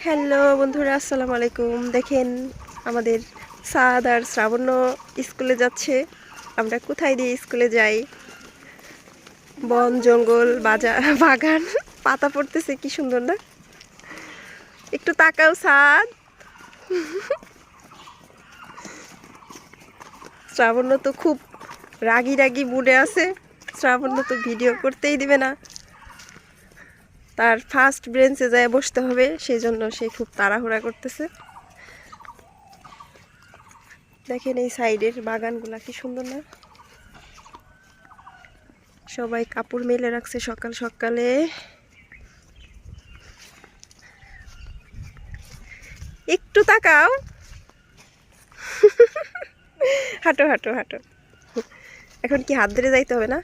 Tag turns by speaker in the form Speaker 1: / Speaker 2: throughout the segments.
Speaker 1: Hello বন্ধুরা, আসসালামু আলাইকুম। দেখেন আমাদের সাদ আর শ্রাবণ্য স্কুলে যাচ্ছে। আমরা কোথায় দিয়ে স্কুলে যাই? বন জঙ্গল বাগান, পাতা পড়তেছে, কি সুন্দর না? একটু তাকাও সাদ। শ্রাবণ্য তো খুব রাগি রাগি মুডে আছে। শ্রাবণ্য তো ভিডিও করতেই দিবে না, তার ফার্স্ট বেঞ্চে যায় বসতে হবে, সেই জন্য সে খুব তাড়াহুড়া করতেছে। দেখেন এই সাইডের বাগানগুলা কি সুন্দর না? সবাই কাপড় মেলে রাখছে সকাল সকালে। একটু তাকাও। হাঁটো হাঁটো হাঁটো। এখন কি হাত ধরে যাইতে হবে না?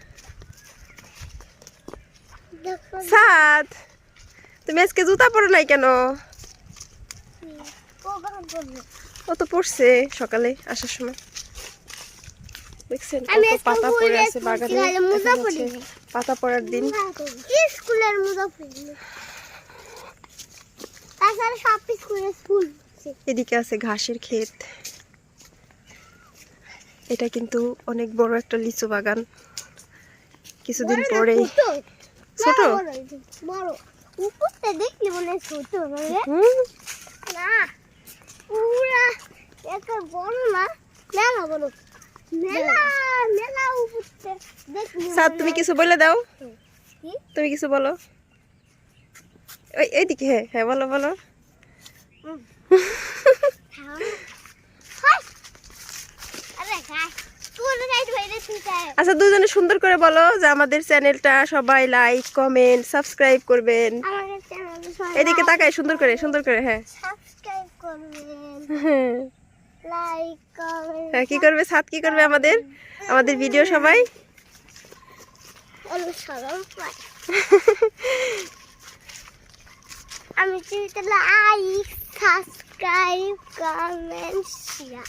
Speaker 1: সাদ, তুমি আজকে জুতা পরো নাই কেন? ও তো পড়ছে সকালে আসার সময়। দেখছেন কত পাতা পড়ে আছে বাগানে। পাতা পড়ার দিন।
Speaker 2: স্কুলের মুজা পড়ি। তাছাড়া সব স্কুলের ফুল।
Speaker 1: এদিকে আছে ঘাসের ক্ষেত। এটা কিন্তু অনেক বড় একটা লিচু বাগান। কিছুদিন পরে ছোট
Speaker 2: বড় উপরটা দেখলি মনে ছোট না, পুরা এত বড় না, মেলা বড়, মেলা মেলা উপরটা দেখলি।
Speaker 1: সাদ, তুমি কিছু বলে দাও। তুমি কিছু বলো। এইদিকে, হ্যাঁ হ্যাঁ, বলো বলো। আচ্ছা, দুজনে সুন্দর করে বলো যে আমাদের চ্যানেলটা সবাই লাইক কমেন্ট সাবস্ক্রাইব করবেন। এদিকে তাকায় সুন্দর করে সুন্দর করে। হ্যাঁ,
Speaker 2: সাবস্ক্রাইব করবেন, লাইক করবেন।
Speaker 1: হ্যাঁ, কি করবে সাদ, কি করবে আমাদের আমাদের ভিডিও সবাই
Speaker 2: আমি লাইক সাবস্ক্রাইব কমেন্ট শেয়ার।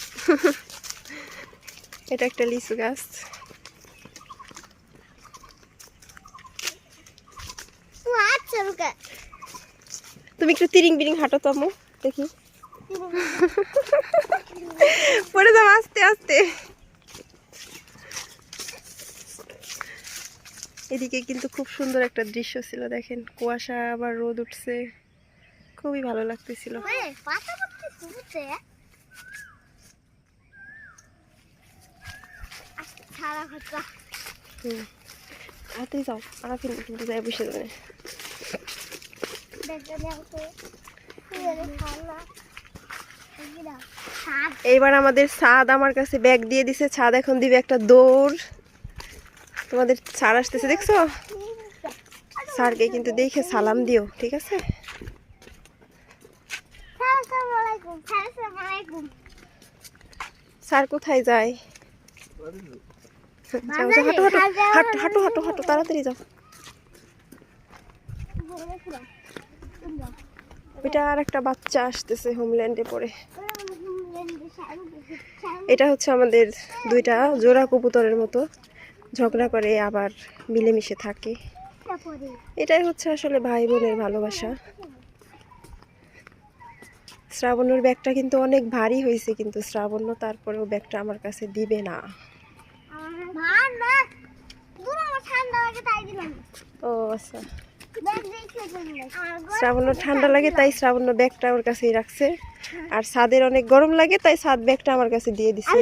Speaker 1: এটা একটা লিচু গাছ। তুমি একটু তিরিং বিরিং হাঁটো তো আম্মু, দেখি। পড়ে যাও আস্তে আস্তে। এদিকে কিন্তু খুব সুন্দর একটা দৃশ্য ছিল, দেখেন কুয়াশা আবার রোদ উঠছে, খুবই ভালো লাগতেছিল। তাড়াতাড়ি যাও, আরাফিন কিন্তু যাই বসে যাবে। এইবার আমাদের ছাদ আমার কাছে ব্যাগ দিয়ে দিছে। ছাদ এখন দিবে একটা দৌড়। তোমাদের স্যার আসতেছে, দেখছো? স্যারকে কিন্তু দেখে সালাম দিও, ঠিক আছে? স্যার কোথায় যায়? যাও যাও, হাঁটো হাঁটো হাঁটো হাঁটো হাঁটো হাঁটো, তাড়াতাড়ি যাও। এটা আর একটা বাচ্চা আসতেছে হোমল্যান্ডে পড়ে। এটা হচ্ছে আমাদের দুইটা জোড়া কবুতরের মতো, ঝগড়া করে আবার মিলেমিশে থাকে। এটাই হচ্ছে আসলে ভাই বোনের ভালোবাসা। শ্রাবণ্যর ব্যাগটা কিন্তু অনেক ভারী হয়েছে, কিন্তু শ্রাবণ্য তারপরেও ব্যাগটা আমার কাছে দিবে না। ও আচ্ছা, শ্রাবণ্য ঠান্ডা লাগে তাই শ্রাবণ্য ব্যাগটা ওর কাছেই রাখছে, আর ছাদের অনেক গরম লাগে তাই ছাদ ব্যাগটা আমার কাছে দিয়ে দিছে।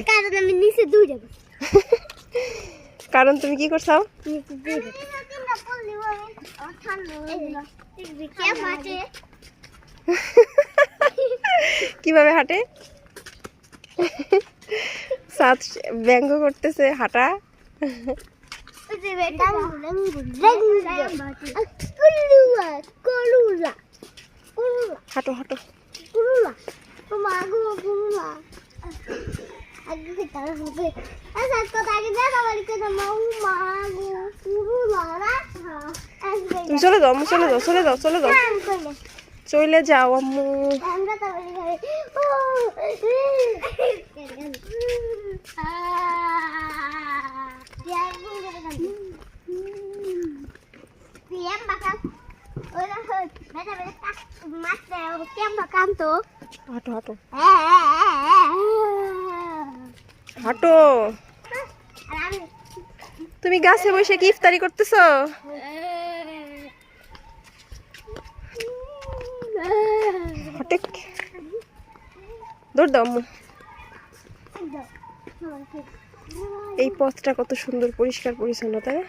Speaker 1: কারণ তুমি কি করছো? কিভাবে হাঁটে? ছাদ ব্যঙ্গ করতেছে হাঁটা। হাঁটো হাঁটো। তুমি চলে যাও আম্মু, চলে যাও চলে যাও চলে যাও চলে যাও আম্মু।
Speaker 2: ওরা বেটা বেটা মারতে কেমন কান্ত
Speaker 1: হাঁটো হাঁটো হাঁটো।
Speaker 2: আর আমি
Speaker 1: তুমি গাছে বসে কি ইফতারি করতেছো? হটেক দৌড় দাও আম্মু। এই পথটা কত সুন্দর পরিষ্কার পরিচ্ছন্ন, তাই না?